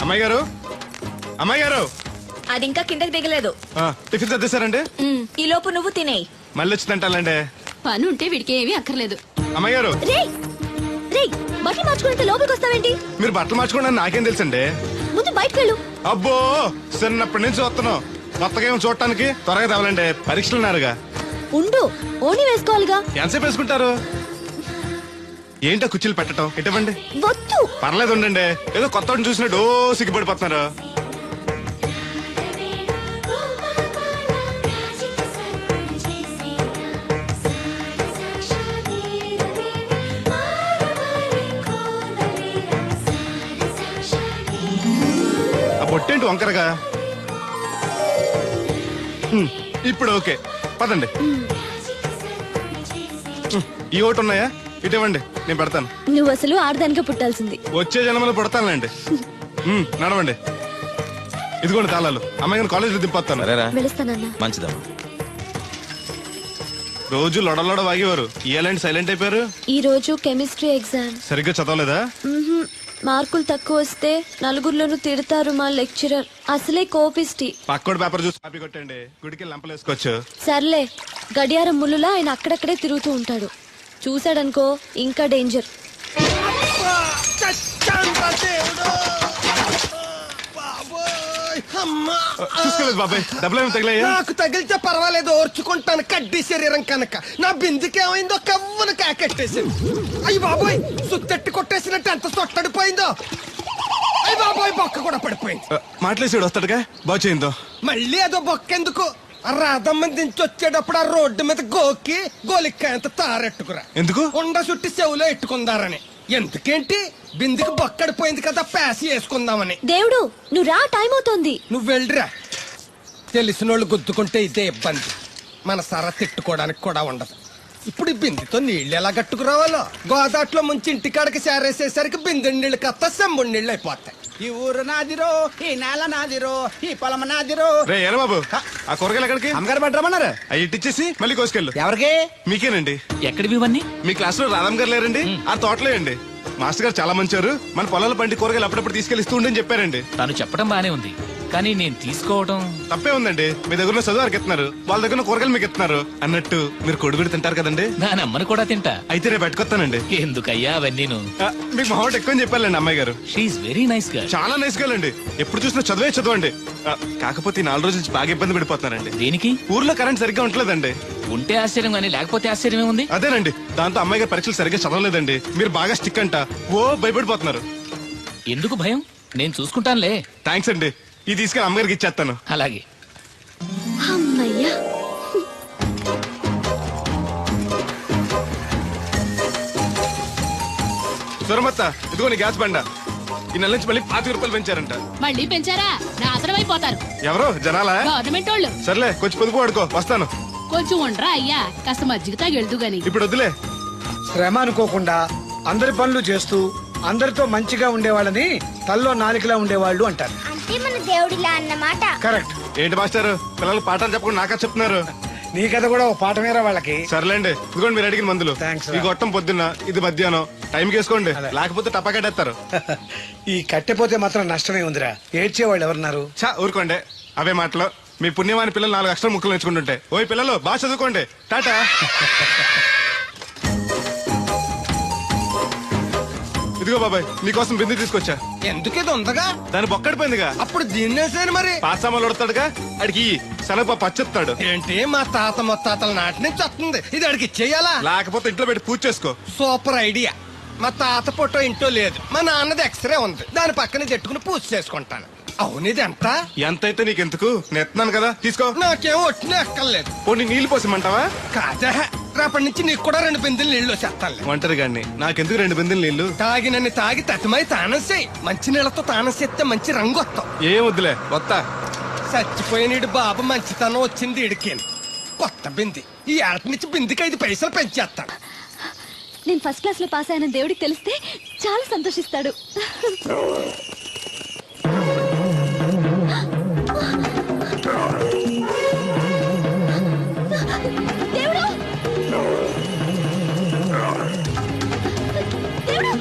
అమ్మాయి గారు, అమ్మాయి గారు, అది ఇంకా కిందకి దిగలేదు. టిఫిన్ సర్దేశారండి? ఈ లోపు నువ్వు తినేయి. మళ్ళీ వచ్చి తింటాలండి. పని ఉంటే వీడికి ఏమీ అక్కర్లేదు. అమ్మాయి గారు, బట్టలు మార్చుకుంటే లోపలికి వస్తావేంటి? మీరు బట్టలు మార్చుకోండి నాకేం తెలుసండి. ముందు బయటకు వెళ్ళు. అబ్బో, చిన్నప్పటి నుంచి వస్తున్నావు. కొత్తగా ఏమో చూడటానికి త్వరగా తేవాలండి. పరీక్షలు ఉన్నారుగా. ఉండు, ఓణి వేసుకోవాలిగా. ఎంతసేపు వేసుకుంటారు? ఏంటో కుర్చీలు పెట్టడం ఇటువంటి. వద్దు. పర్లేదు ఉండండి. ఏదో కొత్త చూసినట్టు సిగ్గుపడిపోతున్నారు. ఆ బొట్టేంటి వంకరగా? ఇప్పుడు ఓకే, పదండి. ఈ ఒకటి ఉన్నాయా? ఇటువంటి నేను పెడతాను. నువ్వు అసలు ఆడదానిగా పుట్టాల్సింది. వచ్చే జన్మలో పుడతానులేండి. నడవండి. ఇదిగోండి తాళాలు. అమ్మాయి కాలేజీలో దింపొస్తాను. వెళుస్తానన్నా. మంచిదమ్మా. రోజు లొడలోడ వాగేవారు, ఇయాలంటి సైలెంట్ అయిపోయారు. ఈ రోజు కెమిస్ట్రీ ఎగ్జామ్. సరిగ్గా చదవలేదా? మార్కులు తక్కువ వస్తే నలుగురిలోనూ తిడతారు మా లెక్చరర్. అసలే కోపిస్టి. పక్కోడు పేపర్ చూసి కాపీ కొట్టండి. గుడికి లంపలేసుకోవచ్చు. సర్లే, గడియారం ముళ్ళులా ఆయన అక్కడక్కడే తిరుగుతూ ఉంటాడు. చూశాడనుకో ఇంకా డేంజర్. చూసుకోలేదు బాబాయ్. డబ్బులేమో తగిలాయా? నాకు తగిలితే పర్వాలేదు, ఓర్చుకుంటాను. కడ్డీ శరీరం కనుక నా బిందుకేమైందో కవ్వను కాకెట్టేసింది. అయ్యి బాబోయ్, సుత్తెట్టి కొట్టేసినట్టు ఎంత సొట్టడిపోయిందో. అయ్యి బాబోయ్, బొక్క కూడా పడిపోయింది. మాట్లాడేసాడు వస్తాడుగా, బాగు చేయిందో. మళ్ళీ అదో బొక్క ఎందుకు? రాధమ్మ దించి వచ్చేటప్పుడు ఆ రోడ్డు మీద గోకి గోలిక్కాయంత తారెట్టుకురా. ఎందుకు? ఉండ చుట్టి చెవులో ఎట్టుకుందారని. ఎందుకేంటి? బిందుకు బొక్కడిపోయింది కదా, ప్యాసి వేసుకుందామని. దేవుడు, నువ్వు రా, టైం అవుతోంది. నువ్వు వెళ్ళిరా. తెలిసినోళ్ళు గుద్దుకుంటే ఇదే ఇబ్బంది. మన సర తిట్టుకోవడానికి కూడా ఉండదు. ఇప్పుడు ఈ బిందెతో నీళ్లు ఎలా గట్టుకురావాలో. గోదాట్లో ముంచి ఇంటికాడకి సేరేసేసరికి బిందె నీళ్లు కత్త సెంబుడి నీళ్లు అయిపోతాయి. ఈ ఊరు నాదిరో, ఈ నేల నాదిరో, ఈ పొలం నాదిరో. రే ఏరా బాబు, ఆ కూరగాయలు ఎక్కడికి? అమ్మగారు పట్టరమన్నారు. అవి ఇట్టిచ్చేసి మళ్ళీ కోసుకెళ్ళు. ఎవరికి? మీకేనండి. ఎక్కడివి ఇవన్నీ? మీ క్లాస్ లో రాధమ్ గారు లేరండి? ఆ తోటలే అండి. మాస్టర్ గారు చాలా మంచివారు. మన పొలాల పండి కూరగాయలు అప్పుడప్పుడు తీసుకెళ్లి ఇస్తూ ఉండని చెప్పారండి. తను చెప్పడం బానే ఉంది, కానీ నేను తీసుకోవడం తప్పే ఉందండి. మీ దగ్గర చదువు వారికి ఇస్తున్నారు, వాళ్ళ దగ్గర కూరగాయలు మీకు ఇస్తున్నారు. అన్నట్టు మీరు కొడుగుడి తింటారు కదండి. దాని అమ్మను కూడా తింటా. అయితే రేపు పెట్టుకొస్తానండి. ఎందుకయ్యా అవన్నీ? మీకు మా ఎక్కువ అని చెప్పాలండి అమ్మాయి గారు. షీఈ్ వెరీ నైస్ గా. చాలా నైస్ గా అండి. ఎప్పుడు చూసినా చదువే చదవండి. కాకపోతే 4 రోజుల నుంచి బాగా ఇబ్బంది పడిపోతున్నారండి. దేనికి? ఊర్లో కరెంట్ సరిగ్గా ఉండలేదండి. ఉంటే ఆశ్చర్యం గానీ లేకపోతే ఆశ్చర్యమే ఉంది. అదేనండి, దాంతో అమ్మాయి గారు పరీక్షలు సరిగ్గా చదవలేదండి. మీరు బాగా స్టిక్ అంట ఓ భయపడిపోతున్నారు. ఎందుకు భయం? నేను చూసుకుంటానులే. థ్యాంక్స్ అండి. ఇది తీసుకెళ్ళి అమ్మగారికి ఇచ్చేస్తాను. అలాగే. అమ్మయ్యా. సురమత్త, ఇదిగో నీ గ్యాస్ బండ. ఈ నెల నుంచి మళ్ళీ 5 రూపాయలు పెంచారంట. మళ్ళీ పెంచారా? నాశనం అయిపోతారు. ఎవరు జనాలా? గవర్నమెంట్ వాళ్ళు. సర్లే, కొంచెం పొదుపు వాడుకో, వస్తాను. కొంచెం ఉండరా అయ్యా, కాస్త మజ్జిగ తాగెళ్దు గాని. ఇప్పుడు వద్దులే. శ్రమ అనుకోకుండా అందరి పనులు చేస్తూ అందరితో మంచిగా ఉండేవాళ్ళని తల్లో నాలికలా ఉండేవాళ్ళు అంటారు. అంటే మన దేవుడిలా అన్నమాట. కరెక్ట్. ఏంటి మాస్టర్, పిల్లలకు పాఠాలు చెప్పకుండా నాకా చెప్తున్నారు? నీ కథ కూడా ఒక పాఠమేరా వాళ్ళకి. సర్లేండి, ఇదిగోండి మీరు అడిగిన మందులు. థాంక్స్ రా. ఈ గొట్టం పొద్దున్న, ఇది మధ్యాహ్నం. టైంకి వేసుకోండి, లేకపోతే టపాకెట్టేస్తారు. ఈ కట్టెపోతే మాత్రం నష్టమే ఉందిరా. ఏడ్చేవాళ్ళు ఎవరున్నారు? చా ఊరుకోండి, అవే మాటలు. మీ పుణ్యమాని పిల్లలు 4 అక్షరం ముక్కలు నేర్చుకుంటుంటే. ఓయ్ పిల్లలు, బాగా చదువుకోండి. టాటా. ఇదిగో బాబాయ్, నీకోసం బిందు తీసుకొచ్చా. ఎందుకేదో ఉందగా? దాని బొక్కడిపోయిందిగా. అప్పుడు దీన్నేసాను మరి. పాసామాలు ఉడతాడుగా, అడిగి శనగపప్పు పచ్చెత్తాడు. ఏంటి, మా తాత ముత్తాతల నాటి నుంచి వస్తుంది. ఇది అడిగి ఇచ్చేయాలా? లేకపోతే ఇంట్లో పెట్టి పూజ చేసుకో. Super idea. మా తాత ఫోటో ఇంట్లో లేదు, మా నాన్నది ఎక్స్రే ఉంది. దాని పక్కన చెట్టుకుని పూజ చేసుకుంటాను. అవును, ఇది ఎంత? ఎంతైతే నీకెందుకు, నెత్తున్నాను కదా, తీసుకో. నాకేం ఒట్టినే ఎక్కర్లేదు. పోనీ నీళ్లు పోసమంటావా? కాదా, రేపటి నుంచి నీకు కూడా 2 బిందెలు నీళ్లు వచ్చేస్తాను. ఒంటరి గాడిని, నాకెందుకు 2 బిందెలు నీళ్లు? తాగినన్ని తాగి తతిమై తానం చేయి. మంచి నీళ్లతో తానం చేస్తే మంచి రంగు వస్తాం. ఏం వద్దులే, వస్తా. చచ్చిపోయిన బాబు మంచితనం వచ్చింది ఇడికి. కొత్త బింది. ఈ ఏట నుంచి బిందికి 5 పైసలు పెంచేస్తాను. నేను ఫస్ట్ క్లాస్ లో పాస్ అయిన దేవుడికి తెలిస్తే చాలా సంతోషిస్తాడు. దేవుడు! దేవుడు!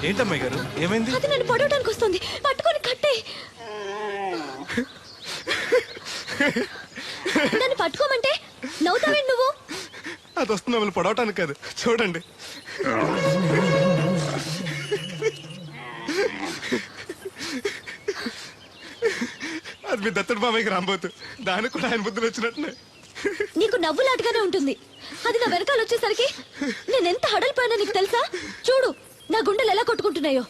ఏంటమ్మాయి గారు ఏమైంది? అది నన్ను పడవడానికి వస్తుంది, పట్టుకొని కట్టే. నన్ను పట్టుకోమంటే నవ్వుతావేంటి నువ్వు? అది వస్తుంది మిమ్మల్ని పొడవటానికి కాదు, చూడండి. అది మీ దత్తడు మామయ్యకి రాబోతు, దానికి కూడా ఆయన బుద్ధులు వచ్చినట్టు. నీకు నవ్వులాటగానే ఉంటుంది. అది నా వెనకాల వచ్చేసరికి నేనెంత హడలిపోయానో నీకు తెలుసా? చూడు నా గుండెలు ఎలా కొట్టుకుంటున్నాయో.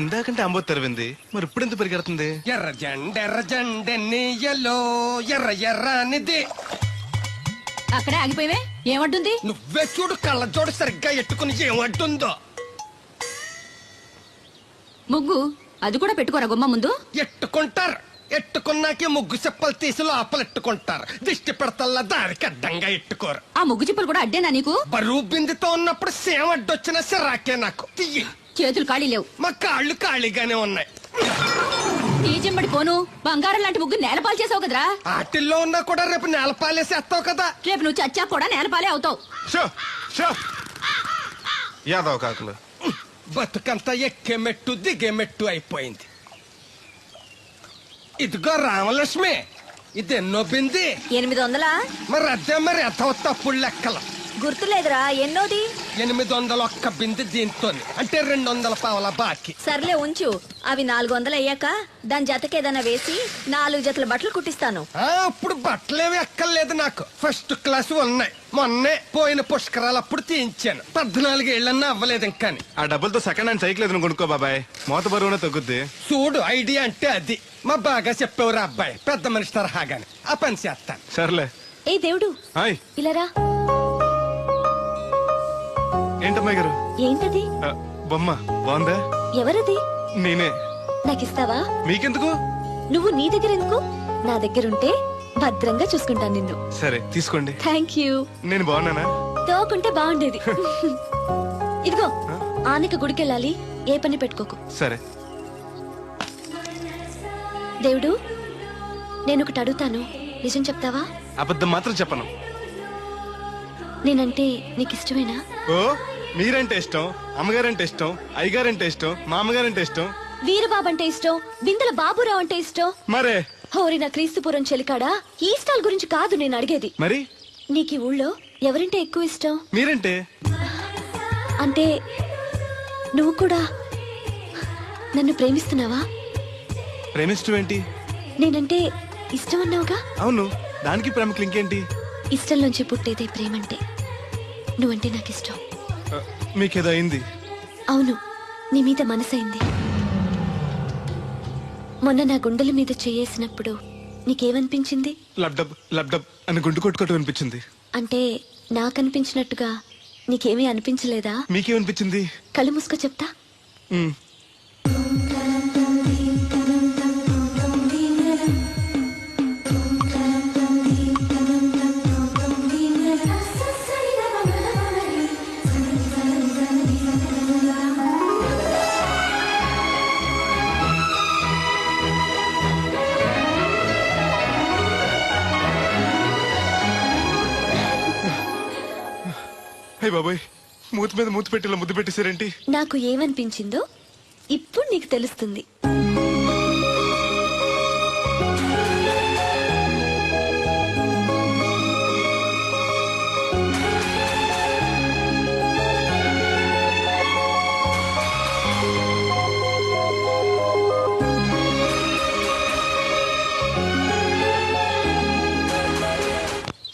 ఇందాకంటే అంబో తెరవింది, మరి ఇప్పుడు ఎంత పరిగెడుతుంది? ఎర్ర జెండెన్నీయలో ఎర్ర ఎర్రనిది. అక్కడే ఆగిపోయావే, ఏమంటుంది? నువ్వే చూడు, కళ్ళజోడు సరిగ్గా ఎట్టుకుని ఏమంటుందో. ముగ్గు అది కూడా పెట్టుకోరా గుమ్మ ముందు. ఎట్టుకుంటారు, ఎట్టుకున్నాకే ముగ్గు చెప్పలు తీసి లోపలెట్టుకుంటారు. దిష్టి పెడతల్లా దారికి అడ్డంగా ఎట్టుకోరు. ఆ ముగ్గు చిప్పలు కూడా అడ్డేనా నీకు? బరువు బిందుతో ఉన్నప్పుడు సేమ అడ్డొచ్చిన సిరాకే నాకు. తీయి. చేతులు ఖాళీ లేవు. మా కాళ్ళు ఖాళీగానే ఉన్నాయి. ఈ చెమ్మడి పోను బంగారం లాంటి ముగ్గు నేలపాలు చేసావు కదరా. ఆటిల్లో ఉన్నా కూడా రేపు నేలపాలేసేస్తావు కదా. రేపు నువ్వు చచ్చా కూడా నేలపాలే అవుతావు. షో షో యాదవ్ కాకులు. బతుకంతా ఎక్కే మెట్టు దిగే మెట్టు అయిపోయింది. ఇదిగో రామలక్ష్మి, ఇది ఎన్నో బింది? 800. మరి అదే మరి ఎథవ తప్పుడు లెక్కలు. గుర్తులేదురా, ఎన్నోది? 801 బింది దీంతో, అంటే 200 పావల బాకీ. సర్లే ఉంచు. అవి 400 అయ్యాక దాని జతకేదైనా వేసి 4 జతల బట్టలు కుట్టిస్తాను. అప్పుడు బట్టలేవి ఎక్కర్లేదు నాకు. ఫస్ట్ క్లాస్ ఉన్నాయి. మొన్నే పోయిన పుష్కరాలు అప్పుడు తీయించాను. 14 ఏళ్ళన్నా అవ్వలేదు ఇంకా. ఆ డబ్బులతో సెకండ్ హ్యాండ్ సైకిల్ ఏదైనా కొనుక్కో బాబాయ్, మోత బరువునే తగ్గుద్ది. చూడు, ఐడియా అంటే అది. మా బాగా చెప్పేవారు అబ్బాయి, పెద్ద మనిషి తరహాగాని. ఆ పని చేస్తాను. సర్లే. ఏ దేవుడు, హాయ్. ఇలారా. ఏంటమ్మాయి గారు? ఏంటది? బొమ్మ బాగుందా? ఎవరది? నేనే. నాకిస్తావా? మీకెందుకు? నువ్వు నీ దగ్గర ఎందుకు? నా దగ్గరుంటే భద్రంగా చూసుకుంటాను నిన్ను. సరే తీసుకోండి. Thank you. నేను బాగున్నానా? తోకుంటే బాగుండేది. ఇదిగో, ఆనక గుడికెళ్ళాలి, ఏ పని పెట్టుకోకు. సరే. దేవుడు, నేను ఒకటి అడుగుతాను, నిజం చెప్తావా? అబద్ధం మాత్రం చెప్పను. నేనంటే నీకు ఇష్టమేనా? ఓ, మీరంటే ఇష్టం, అమ్మగారంటే ఇష్టం, అయ్యగారంటే ఇష్టం, మామగారంటే ఇష్టం, వీరబాబు అంటే ఇష్టం, బిందెల బాబురావు అంటే ఇష్టం. మరే హోరి నా క్రీస్తుపురం చెలికాడా, ఈ స్టాల్ గురించి కాదు నేను అడిగేది. మరి నీకు ఈ ఊళ్ళో ఎవరంటే ఎక్కువ ఇష్టం? మీరంటే. అంటే నువ్వు కూడా నన్ను ప్రేమిస్తున్నావా? ప్రేమిష్టం ఏంటి? నేనంటే ఇష్టం అన్నావుగా. అవును, దానికి ప్రేమకి ఇంకేంటి? ఇష్టంలోంచి పుట్టేదే ప్రేమంటే. నువ్వంటే నాకు ఇష్టం. మీకేదో అయింది? అవును, నీ మీద మనసైంది. మొన్న నా గుండెల మీద చేయేసినప్పుడు నీకేమనిపించింది? లబ్డబ్ లబ్డబ్ అని గుండు కొట్టుకోవటం అనిపించింది. అంటే నాకనిపించినట్టుగా నీకేమీ అనిపించలేదా? మీకేమనిపించింది? కళ్ళు మూసుకో చెప్తా. ఉమ్. అయ్య బాబాయ్, మూతి మీద మూతి పెట్టేలా ముద్దు పెట్టేశారేంటి? నాకు ఏమనిపించిందో ఇప్పుడు నీకు తెలుస్తుంది.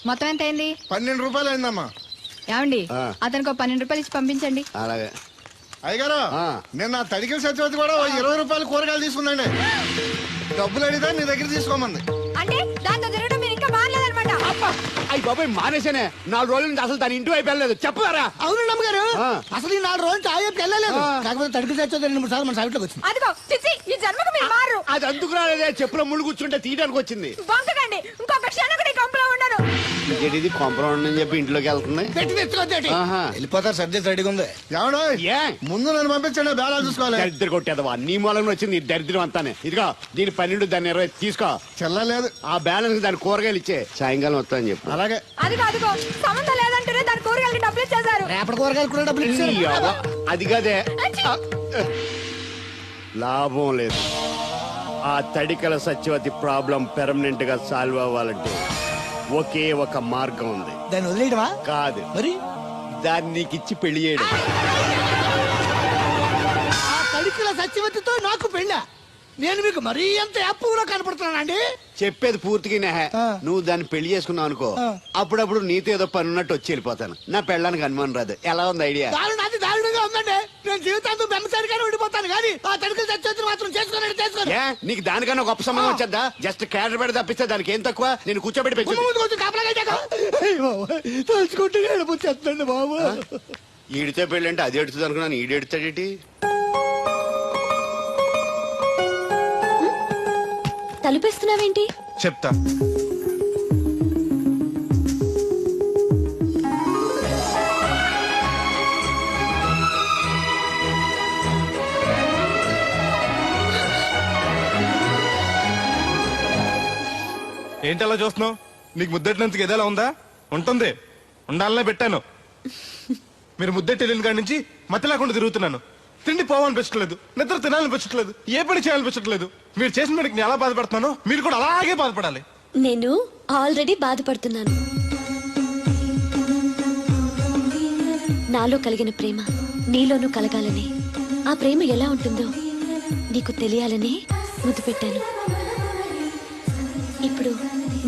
మొత్తం ఎంత అయింది? 12 రూపాయలు అయిందమ్మా. ఏమండి, అతనికి 12 రూపాయలు ఇచ్చి పంపించండి. అలాగే. అయ్యగారు నేను నా తడికిల సత్యవతి కూడా 20 రూపాయలు కూరగాయలు తీసుకుందండి. డబ్బులు అడిగితే నీ దగ్గర తీసుకోమంది. అంటే దాంతో తిరగడం మీరు ఇంకా మారలేదన్నమాట. అయ్యి బాబాయ్ మానేశానే 4 రోజుల నుంచి అసలు దాని ఇంటి వైపు వెళ్ళలేదు చెప్పారా? అవును నమ్మగారు, అసలు ఈ 4 రోజులు తాగేపు వెళ్ళలేదు. కాకపోతే తడికి చచ్చి 2-3 సార్లు మన సైట్లోకి వచ్చింది. అదిగో చిచ్చి, ఈ జన్మకు మీరు మారు. అది అందుకు రాలేదే, చెప్పులో ముళ్ళు కూర్చుంటే తీయడానికి వచ్చింది. బొంకకండి, ఇంకొక క్షణం కూడా ఈ కంపలో ఉండను. ఇది కాంపౌండ్ అని చెప్పి ఇంట్లోకి వెళ్తుంది. పెట్టి తెచ్చుకోద్దేటి ఆహా. వెళ్ళిపోతారు, సర్ది రెడీగా ఉంది. ఏమన్నా ఏ ముందు నన్ను పంపించండి, బేరాలు చూసుకోవాలి. దరిద్ర కొట్టేదవా నీ మూలంగా వచ్చింది ఈ దరిద్రం అంతానే. ఇదిగో దీని 12 దాన్ని 20 తీసుకో. చెల్లలేదు. ఆ బ్యాలెన్స్ దాని కూరగాయలు ఇచ్చే సాయంకాలం వస్తా అని చెప్పు. అలాగే. అదిగో సంబంధం లేదంటేనే దాని కూరగాయలకి డబ్బులు ఇచ్చేశారు. రేపటి కూరగాయలు కూడా డబ్బులు ఇచ్చారు. ఈ అవ్వ, అది కదే లాభం లేదు. ఆ తడికల సత్యవతి ప్రాబ్లం పెర్మనెంట్ గా సాల్వ్ అవ్వాలంటే ఒకే ఒక మార్గం ఉంది. దాన్ని వదిలేయడమా? కాదు, మరి దాన్ని నీకిచ్చి పెళ్లి చేయడం. ఆ తడికిల సత్యవతితో నాకు పెళ్ళా? నేను మీకు మరీ ఎంత అప్పుగా కనపడుతున్నానండి? చెప్పేది పూర్తిగా నెహ. నువ్వు దాన్ని పెళ్లి చేసుకున్నావు అనుకో, అప్పుడప్పుడు నీతో ఏదో పని ఉన్నట్టు వచ్చి వెళ్ళిపోతాను. నా పెళ్ళడానికి అనుమానం రాదు. ఎలా ఉంది ఐడియా? అది దారుణంగా ఉందండి. నేను జీవితాంతం బెమ్మసారిగానే ఉండిపోతాను కానీ ఆ తడికిల సత్యవతిని మాత్రం చేసుకోను. ఏ నీకు దానికన్నా గొప్ప సంబంధం వచ్చేద్దా? జస్ట్ క్యాడర్ పెడితే తప్పిస్తే దానికి ఏం తక్కువ? నేను కూర్చోబెట్టి పెంచు. తలుచుకుంటే ఏడిపోతుందండి బాబు. ఈడితే పెళ్ళి అంటే అది ఎడుతుంది అనుకున్నాను, ఈడు ఎడుతాడేటి? తలుపేస్తున్నావేంటి? చెప్తా. ఏంటి అలా చూస్తున్నావు? నీకు ముద్దెట్టినందుకు ఏదైనా ఉందా? ఉంటుంది, ఉండాలనే పెట్టాను. మీరు ముద్దెట్టి వెళ్ళిన కాడి నుంచి మతి లేకుండా తిరుగుతున్నాను. తిండి పోవాలనిపించట్లేదు, నిద్ర తినాలనిపించట్లేదు, ఏ పని చేయాలనిపించట్లేదు. మీరు చేసిన పనికి నేను ఎలా బాధపడుతున్నానో మీరు కూడా అలాగే బాధపడాలి. నేను ఆల్రెడీ బాధపడుతున్నాను. నాలో కలిగిన ప్రేమ నీలోనూ కలగాలని, ఆ ప్రేమ ఎలా ఉంటుందో నీకు తెలియాలని ముద్దు పెట్టాను. ఇప్పుడు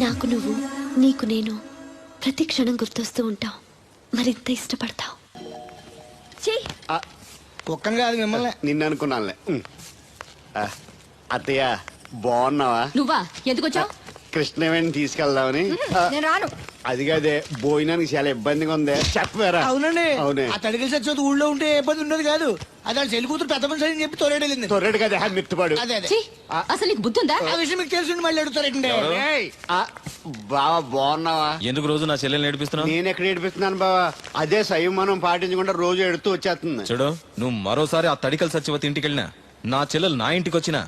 నాకు నువ్వు, నీకు నేను ప్రతి క్షణం గుర్తొస్తూ ఉంటావు. మరింత ఇష్టపడతావు. కుక్కం కాదు మిమ్మల్ని. నిన్ను అనుకున్నానులే. అత్తయ్య బాగున్నావా? నువ్వా ఎందుకు వచ్చావు? కృష్ణవేణి తీసుకెళ్దామని. నేను రాను. అది కాదే, భోజనానికి చాలా ఇబ్బందిగా ఉంది. చెప్పారా? అవునండి. అవునే. ఆ తడికిల సత్యవతి ఊళ్ళో ఉంటే ఏ ఇబ్బంది ఉండదు కాదు. అది చెల్లి కూతురు పెద్ద మనిషి అని చెప్పి తోలేడెళ్ళింది. తొర్రెడు కదా మిత్తుపాడు. అదే అదే. ఛీ, అసలు నీకు బుద్ధి ఉందా? ఆ విషయం మీకు తెలిసి మళ్ళీ అడుగుతారండి. బావా బాగున్నావా? ఎందుకు రోజు నా చెల్లెల్ని నేర్పిస్తున్నావు? నేను ఎక్కడ ఏడిపిస్తున్నాను బావా? అదే సంయమనం పాటించకుండా రోజు ఎడుతూ వచ్చేస్తుంది. చూడు, నువ్వు మరోసారి ఆ తడికల సత్యవతి ఇంటికి వెళ్ళినా, నా చెల్లెలు నా ఇంటికి వచ్చినా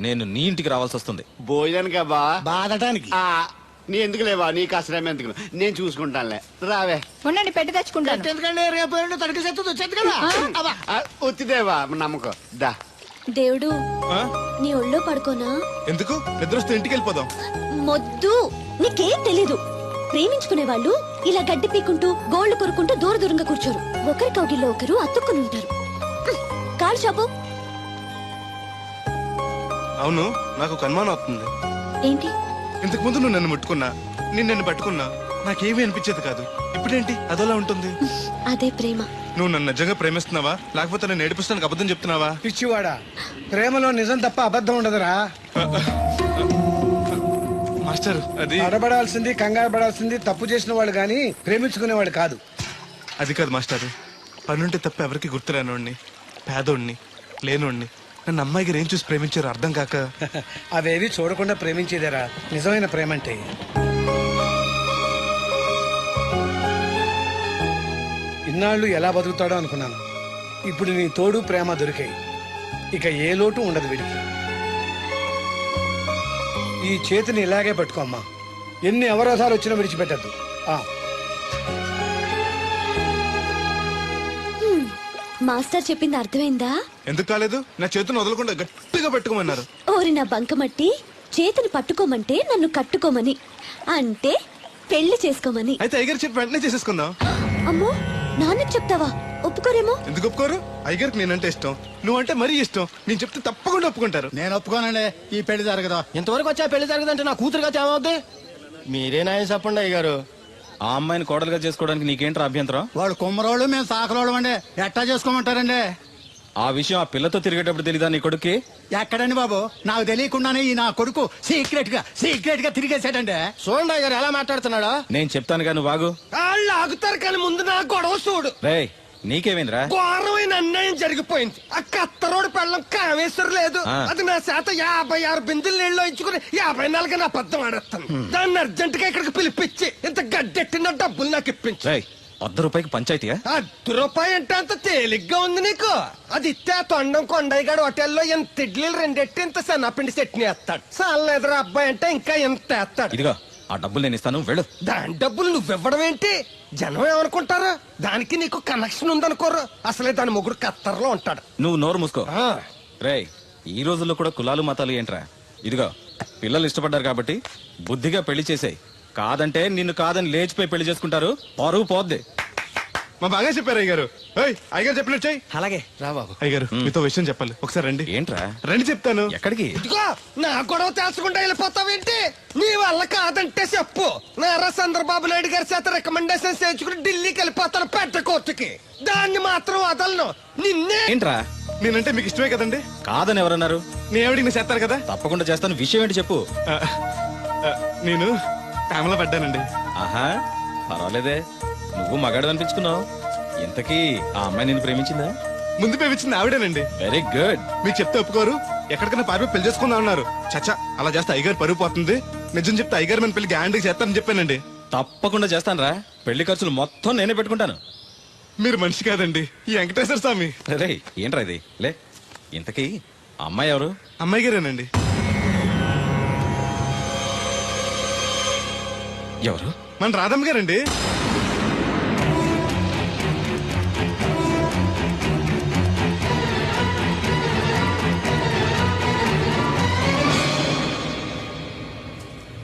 నేను నీ ఇంటికి రావాల్సి వస్తుంది. భోజనానికా బావా? బాధటానికి. నీ ఎందుకు లేవా? నీకు అసలేం ఎందుకు, నేను చూసుకుంటానులే. రావే. ఉండండి, పెట్టి తెచ్చుకుంటాను. ఎందుకంటే రేపు తడికిల సత్యవతి వచ్చేది కదా. వచ్చిదేవా నమ్మకం. దా దేవుడు, నీ ఒళ్ళో పడుకోనా? ఎందుకు? నిద్ర వస్తే ఇంటికి వెళ్ళిపోదాం. మొద్దు, నీకేం తెలీదు. ప్రేమించుకునే వాళ్ళు ఇలా గడ్డి పీకుంటూ గోళ్లు కొరుకుంటూ దూరంగా కూర్చోరు. ఒకరి కౌగిల్లో ఒకరు అతుక్కుని ఉంటారు. కాలు చాపు. అవును, నాకు ఒక అనుమానం అవుతుంది. ఏంటి? ఇంతకు ముందు నువ్వు నన్ను ముట్టుకున్నా, నేను నిన్ను పట్టుకున్నా, నాకేమీ అనిపించేది కాదు. ఇప్పుడేంటి అదోలా ఉంటుంది? అదే ప్రేమ. నువ్వు నన్ను నిజంగా ప్రేమిస్తున్నావా, లేకపోతే నేను ఏడిపిస్తానికి అబద్ధం చెప్తున్నావా? పిచ్చివాడా, ప్రేమలో నిజం తప్ప అబద్ధం ఉండదురా. మాస్టర్, అది అడబడాల్సింది, కంగారు పడాల్సింది తప్పు చేసిన వాడు గాని ప్రేమించుకునేవాడు కాదు. అది కాదు మాస్టర్. పనుంటే తప్ప ఎవరికి గుర్తురానోడిని, పేదోడిని, లేనోడిని నన్ను అమ్మాయి గారు ఏం చూసి ప్రేమించారు అర్థం కాక. అవేవి చూడకుండా ప్రేమించేదేరా నిజమైన ప్రేమ అంటే. ఇన్నాళ్ళు ఎలా బతుకుతాడో అనుకున్నాను. ఇప్పుడు నీ తోడు ప్రేమ దొరికాయి. ఇక ఏ లోటు ఉండదు వీడికి. ఈ చేతిని ఇలాగే పట్టుకోమ్మా. ఎన్ని అవరోధాలు వచ్చినా విడిచిపెట్టద్దు. మాస్టర్ చెప్పింది అర్థమైందా? ఎందుకు కాలేదు? నా చేతిని వదలకుండా గట్టిగా పెట్టుకోమన్నారు. ఓరి నా బంకమట్టి, చేతిని పట్టుకోమంటే నన్ను కట్టుకోమని, అంటే పెళ్లి చేసుకోమని. అయితే అయ్యగారు చెప్పి వెంటనే చేసేసుకుందాం. అమ్మో, నాన్నకి చెప్తావా? ఒప్పుకోరేమో. ఎందుకు ఒప్పుకోరు? అయ్యగారికి నేనంటే ఇష్టం, నువ్వంటే మరీ ఇష్టం. నేను చెప్తే తప్పకుండా ఒప్పుకుంటారు. నేను ఒప్పుకోనండి, ఈ పెళ్లి జరగదు. ఇంతవరకు వచ్చా పెళ్లి జరగదంటే నా కూతురుగా ఏమవుద్ది? మీరే నాయం చెప్పండి అయ్యగారు. ఆ అమ్మాయిని కోడలుగా చేసుకోవడానికి నీకేంట్రా అభ్యంతరం? వాళ్ళు కుమ్మరోళ్ళు, మేము సాకరోళ్ళు అండి. ఎట్టా చేసుకోమంటారండి? ఆ విషయం ఆ పిల్లతో తిరిగేటప్పుడు తెలీదా నీ కొడుక్కి? ఎక్కడండి బాబు, నాకు తెలియకుండానే ఈ నా కొడుకు సీక్రెట్ గా తిరిగేసాడండి. చూడండి గారు ఎలా మాట్లాడుతున్నాడా. నేను చెప్తానుగా, నువ్వు వాగు. వాళ్ళు ఆగుతారు కానీ ముందు నా గొడవ చూడు. రేయ్, నీకేమైందిరా? ఘోరమైన అన్యాయం జరిగిపోయింది. ఆ కత్తరోడు పెళ్ళం కామేశ్వరం లేదు. అది నా చేత 56 బిందులు నీళ్ళు ఇచ్చుకుని 54 నా అబద్ధం ఆడేస్తాను. దాన్ని అర్జెంట్ గా ఇక్కడికి పిలిపించి ఇంత గడ్డెట్టిన డబ్బులు నాకు ఇప్పించు. రేయ్, ₹100 పంచాయతీయా? ₹100 అంటే అంత తేలిగ్గా ఉంది నీకు. అది ఇస్తే తొండం కొండయ్యగాడు హోటల్లో ఎంత ఇడ్లీలు 2 ఎట్టి ఇంత సన్నపిండి చట్నీ వేస్తాడు. చాలా ఎదురు అబ్బాయి అంటే ఇంకా ఎంత వేస్తాడు. ఇదిగో ఆ డబ్బులు నేను ఇస్తాను, వెళ్ళు. దాని డబ్బులు నువ్వివ్వడం ఏంటి? జనం ఏమనుకుంటారు? దానికి నీకు కనెక్షన్ ఉందనుకోరు. అసలే దాని మొగుడు కత్తర్లో ఉంటాడు. నువ్వు నోరు మూసుకో. రేయ్, ఈ రోజుల్లో కూడా కులాలు మతాలు ఏంట్రా? ఇదిగో పిల్లలు ఇష్టపడ్డారు కాబట్టి బుద్ధిగా పెళ్లి చేసేయ్. కాదంటే నిన్ను కాదని లేచిపోయి పెళ్లి చేసుకుంటారు, పరువు పోద్ది. మా బాగా చెప్పారు అయ్యగారు. అయ్యగారు చెప్పినట్టు చెయ్యి. అలాగే రా బాబు. అయ్యగారు మీతో విషయం చెప్పాలి, ఒకసారి రండి. ఏంట్రా? రండి చెప్తాను. ఎక్కడికి? ఇదిగో నా గొడవ తెలుసుకుంటా వెళ్ళిపోతావేంటి? నీ వల్ల కాదంటే చెప్పు. నారా చంద్రబాబు నాయుడు గారి చేత రికమెండేషన్ చేయించుకుని ఢిల్లీకి వెళ్ళిపోతాను పెద్ద కోర్టుకి. దాన్ని మాత్రం వదలను. నిన్నే. ఏంట్రా? నేనంటే మీకు ఇష్టమే కదండి. కాదని ఎవరన్నారు? నేను ఎవడికి నేను చేస్తారు కదా. తప్పకుండా చేస్తాను. విషయం ఏంటి చెప్పు. నేను ప్రేమలో పడ్డానండి. ఆహా, పర్వాలేదే, నువ్వు మగాడు అనిపించుకున్నావు. ఇంతకీ ఆ అమ్మాయి నిన్ను ప్రేమించిందా? ముందు ప్రేమించింది ఆవిడేనండి. Very good. మీకు చెప్తే ఒప్పుకోరు. ఎక్కడికైనా పారిపోయి పెళ్లి చేసుకుందాం అన్నారు. చచ్చా, అలా చేస్తే అయ్యగారు పరుగు పోతుంది. నిజం చెప్తే అయ్యగారు మన పెళ్లి గ్యాండ్కి చేస్తానని చెప్పానండి. తప్పకుండా చేస్తాను. పెళ్లి ఖర్చులు మొత్తం నేనే పెట్టుకుంటాను. మీరు మనిషి కాదండి, ఈ వెంకటేశ్వర స్వామి. రే, ఏంట్రా ఇది? లే, ఇంతకీ ఆ అమ్మాయి ఎవరు? అమ్మాయి గారేనండి. ఎవరు? మన రాధమ్మ గారండి.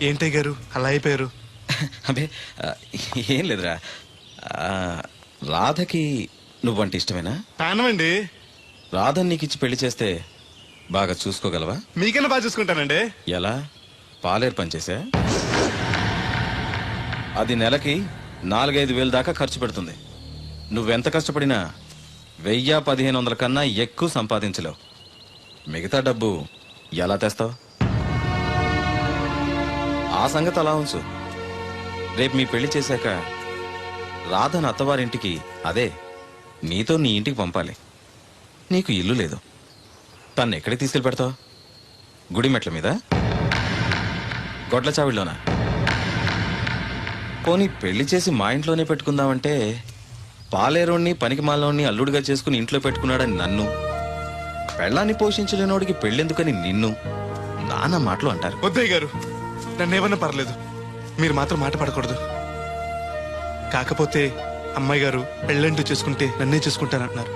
ఏంటయ్య గారు అలా అయిపోయారు? అబే, ఏం లేదురా. రాధకి నువ్వంటే ఇష్టమేనా? ప్రాణమండి. రాధని నీకిచ్చి పెళ్లి చేస్తే బాగా చూసుకోగలవా? మీకైనా బాగా చూసుకుంటానండి. ఎలా? పాలేరు పనిచేసా? అది నెలకి 4-5 వేలు దాకా ఖర్చు పెడుతుంది. నువ్వెంత కష్టపడినా 1000-1500 కన్నా ఎక్కువ సంపాదించలేవు. మిగతా డబ్బు ఎలా తెస్తావు? ఆ సంగతి అలా ఉంచు. రేపు మీ పెళ్లి చేశాక రాధను అత్తవారింటికి, అదే నీతో నీ ఇంటికి పంపాలి. నీకు ఇల్లు లేదు. తను ఎక్కడికి తీసుకెళ్ళి పెడతావు? గుడి మెట్ల మీద? గొడ్ల చావిడిలోనా? పోనీ పెళ్లి చేసి మా ఇంట్లోనే పెట్టుకుందామంటే పాలేరోణ్ణి పనికి మాలోని అల్లుడిగా చేసుకుని ఇంట్లో పెట్టుకున్నాడని నన్ను, పెళ్ళాన్ని పోషించలేనోడికి పెళ్ళెందుకని నిన్ను నానా మాటలు అంటారు. వద్దయ్య గారు, నన్నేమన్నా పర్లేదు, మీరు మాత్రం మాట పడకూడదు. కాకపోతే అమ్మాయి గారు పెళ్ళంటూ చేసుకుంటే నన్నే చేసుకుంటానంటున్నారు.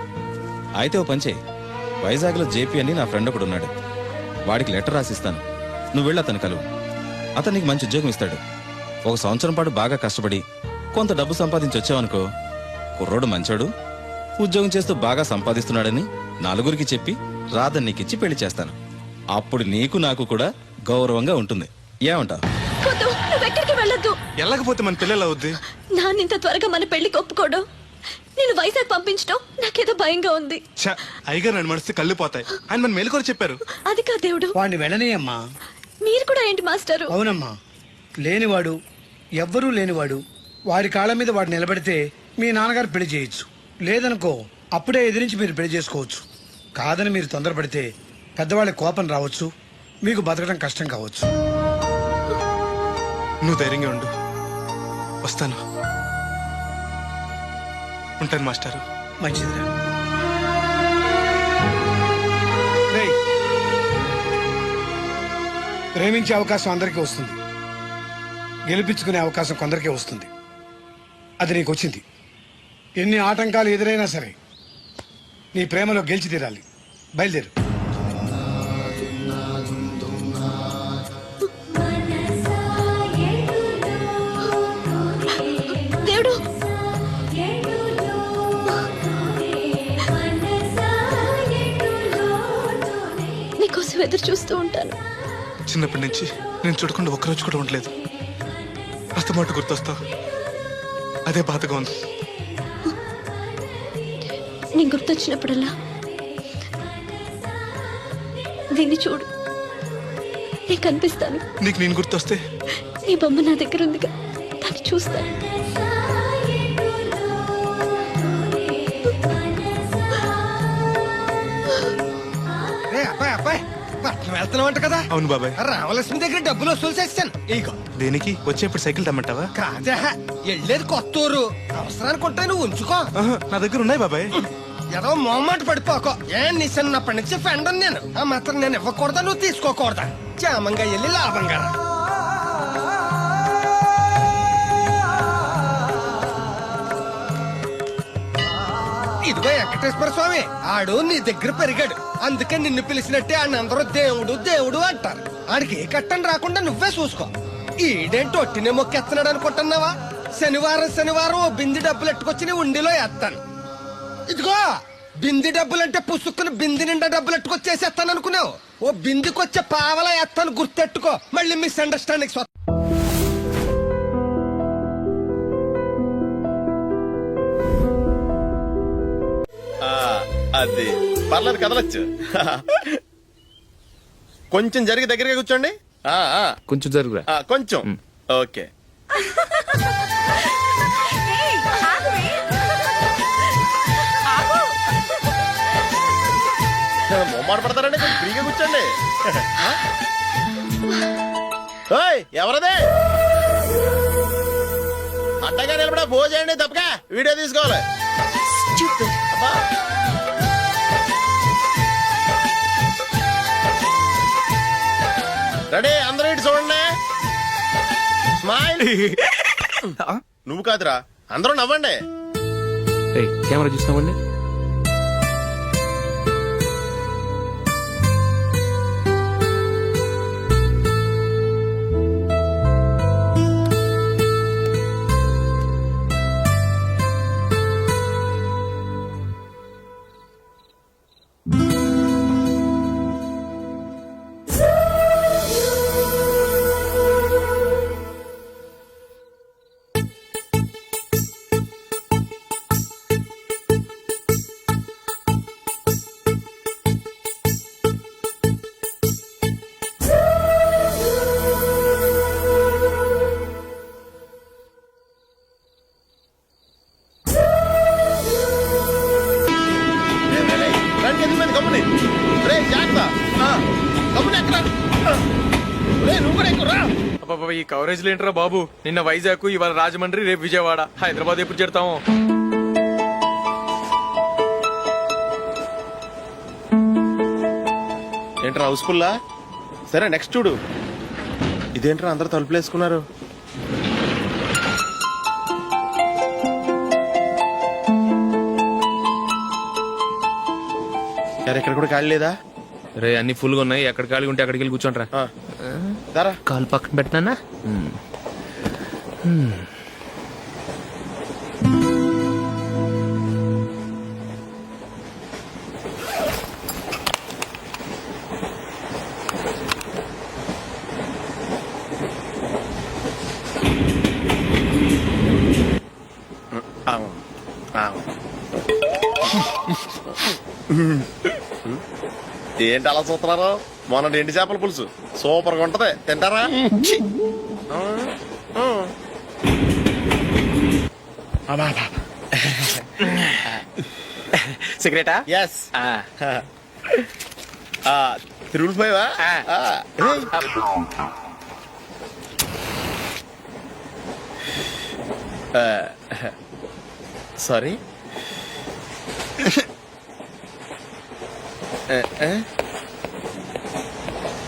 అయితే ఓ పంచే, వైజాగ్లో జేపీ అని నా ఫ్రెండ్ ఒకడు ఉన్నాడు. వాడికి లెటర్ రాసిస్తాను, నువ్వు వెళ్ళి అతను కలువు. అతను నీకు మంచి ఉద్యోగం ఇస్తాడు. 1 సంవత్సరం పాటు బాగా కష్టపడి కొంత డబ్బు సంపాదించి వచ్చావనుకో, కుర్రోడు మంచోడు, ఉద్యోగం చేస్తూ బాగా సంపాదిస్తున్నాడని నలుగురికి చెప్పి రాధని నీకిచ్చి పెళ్లి చేస్తాను. అప్పుడు నీకు నాకు కూడా గౌరవంగా ఉంటుంది. ఏమంటావు? నువ్వెక్కడికి వెళ్ళొద్దు. వెళ్ళకపోతే మన పిల్లలు అవుద్ది. నాన్నింత త్వరగా మన పెళ్లికి ఒప్పుకోవడం, నేను వైజాగ్ పంపించడం నాకేదో భయంగా ఉంది. అయ్యగారు నన్ను మనసు కళ్ళు పోతాయి. ఆయన మన మేలుకొని చెప్పారు. అది కా దేవుడు. వాడిని వెళ్ళనీయమ్మా. మీరు కూడా ఏంటి మాస్టారు? అవునమ్మా, లేనివాడు, ఎవ్వరూ లేనివాడు, వాడి కాళ్ళ మీద వాడు నిలబడితే మీ నాన్నగారు పెళ్లి చేయొచ్చు. లేదనుకో, అప్పుడే ఎదిరించి మీరు పెళ్లి చేసుకోవచ్చు. కాదని మీరు తొందరపడితే పెద్దవాళ్ళ కోపం రావచ్చు, మీకు బతకడం కష్టం కావచ్చు. నువ్వు ధైర్యంగా ఉండు, వస్తాను. ఉంటాను మాస్టారు. మంచిదిరా. ప్రేమించే అవకాశం అందరికీ వస్తుంది, గెలిపించుకునే అవకాశం కొందరికే వస్తుంది. అది నీకు వచ్చింది. ఎన్ని ఆటంకాలు ఎదురైనా సరే నీ ప్రేమలో గెలిచి తీరాలి. బయలుదేరు. దేవుడు, నీకోసం ఎదురు చూస్తూ ఉంటాను. చిన్నప్పటి నుంచి నేను చూడకుండా ఒక్కరోజు కూడా ఉండలేదు. అస్తమాట గుర్తొస్తావు, అదే బాధగా ఉంది. నేను గుర్తొచ్చినప్పుడల్లా దీన్ని చూడు, నేను కనిపిస్తాను. నీకు నేను గుర్తొస్తే నీ బొమ్మ నా దగ్గర ఉందిగా, దాన్ని చూస్తాను. అబ్బాయి అబ్బాయి పట్నం వెళ్తున్నావంట కదా? అవును బాబాయ్. రామలక్ష్మి దగ్గర డబ్బులు వసూలు చేస్తాను. ఇగో. దేనికి? వచ్చేప్పుడు సైకిల్ తెమ్మంటావా? కాదా, వెళ్ళేది కొత్తూరు, అవసరానికి ఉంటాయి, నువ్వు ఉంచుకో. ఆహా, నా దగ్గర ఉన్నాయి బాబాయ్. ఏదో మొహమాట పడిపోకో. నీ చిన్నప్పటి నుంచి ఫ్రెండ్ నేను. ఆ మాత్రం నేను ఇవ్వకూడదా, నువ్వు తీసుకోకూడదా? క్షేమంగా వెళ్ళి లాభంగా రా. ఇదిగో వెంకటేశ్వర స్వామి, ఆడు నీ దగ్గర పెరిగాడు, అందుకే నిన్ను పిలిచినట్టే ఆయన అందరూ దేవుడు దేవుడు అంటారు. ఆడికి ఏ కట్టం రాకుండా నువ్వే చూసుకో. ఈడేంటి ఒట్టినే మొక్కెత్తనాడు అనుకుంటున్నావా? శనివారం శనివారం ఓ బింది డబ్బులు ఎట్టుకొచ్చి నీ ఉండిలో వేస్తాను. ఇదిగో బింది డబ్బులంటే పుసుక్కుని బింది నిండా డబ్బులు ఎట్టుకొచ్చేసేస్తాను అనుకున్నావు. ఓ బిందికొచ్చే పావలా వేస్తాను, గుర్తెట్టుకో. మళ్ళీ మిస్అండర్స్టాండింగ్. అది పర్లేదు, కదలొచ్చు. కొంచెం జరిగి దగ్గరగా కూర్చోండి. కొంచెం జరుగురా. కొంచెం ఓకే. మొమ్మాట పడతారండి, కొంచెం ఫ్రీగా కూర్చోండి. ఎవరదే అట్టగా నిలబడా భోజేయండి, తప్పగా వీడియో తీసుకోవాలి. రెడీ, అందరూ ఇటు చూడండి. స్మైల్. నువ్వు కాదురా, అందరూ నవ్వండి. కెమెరా చూసినామండి. ఈ కవరేజ్ లేంటరా బాబు. నిన్న వైజాగ్, ఇవాళ రాజమండ్రి, రేపు విజయవాడ, హైదరాబాద్ ఎప్పుడు చేరుతాము? ఏంట్రా హౌస్ఫుల్లా? సరే నెక్స్ట్ చూడు. ఇదేంట్రా అందరూ తలుపులు వేసుకున్నారు? ఇక్కడ కూడా ఖాళీ లేదా? రే అన్ని ఫుల్ గా ఉన్నాయి, ఎక్కడ ఖాళీ ఉంటే అక్కడికి వెళ్ళి కూర్చోండి రా. కాలు పక్కన పెట్టినా. ఏంటి అలా చూస్తున్నారు? మొన్న ఎండి చేపల పులుసు సూపర్ గా ఉంటది, తింటారా? సిగరెటా? ఎస్. తిరుగులిపోయావా? సారీ.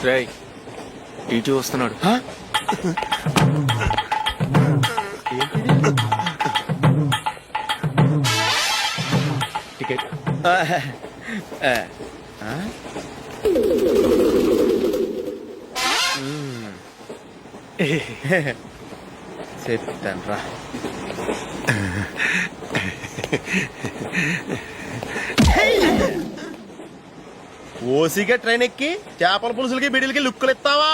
రేయ్ ఇటు వస్తున్నాడు. టికెట్. చెప్తాను రా. ఓసిగా ట్రైన్ ఎక్కి చేపల పులుసులకి బిడిలకి లుక్కులు ఇస్తావా?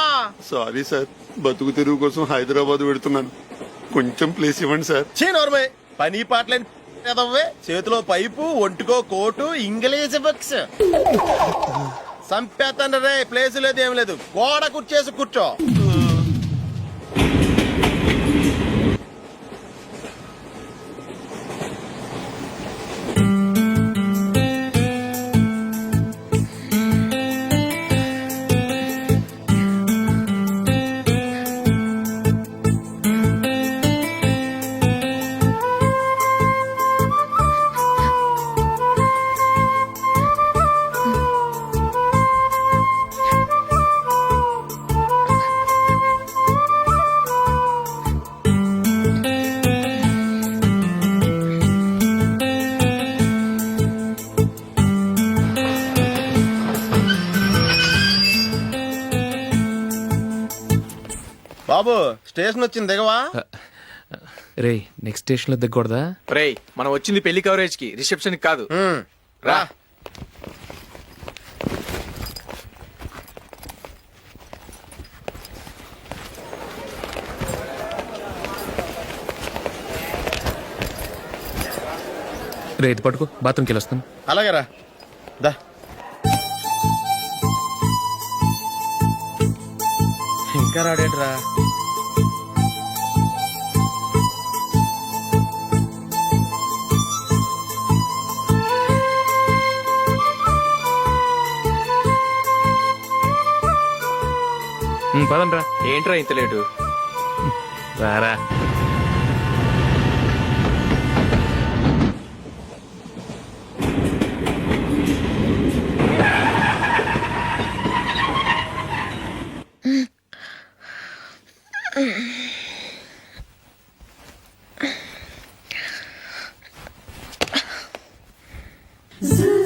సారీ సార్, బతుకు తెరువు కోసం హైదరాబాద్ పెడుతున్నాను, కొంచెం ప్లేస్ ఇవ్వండి సార్. నోర్మే, పని పాటలేని చేతిలో పైపు, ఒంటికో కోటు, ఇంగ్లీష్ బుక్స్. సంపేతండ్రి రే, ప్లేస్ లేదు ఏం లేదు, గోడ కుర్చేసి కూర్చో. బాబు స్టేషన్ వచ్చింది, దిగవా? రే నెక్స్ట్ స్టేషన్ లో దిగకూడదా? రేయ్ మనం వచ్చింది పెళ్లి కవరేజ్ కి, రిసెప్షన్ కి కాదు. రా. రే ఇది పట్టుకో, బాత్రూమ్కి వెళ్ళి వస్తాను. అలాగే రా. దా. ఇంకా రాడేంట్రా? పదండ్రా. ఏంట్రా ఇంత లేటు? రారా. Zoo.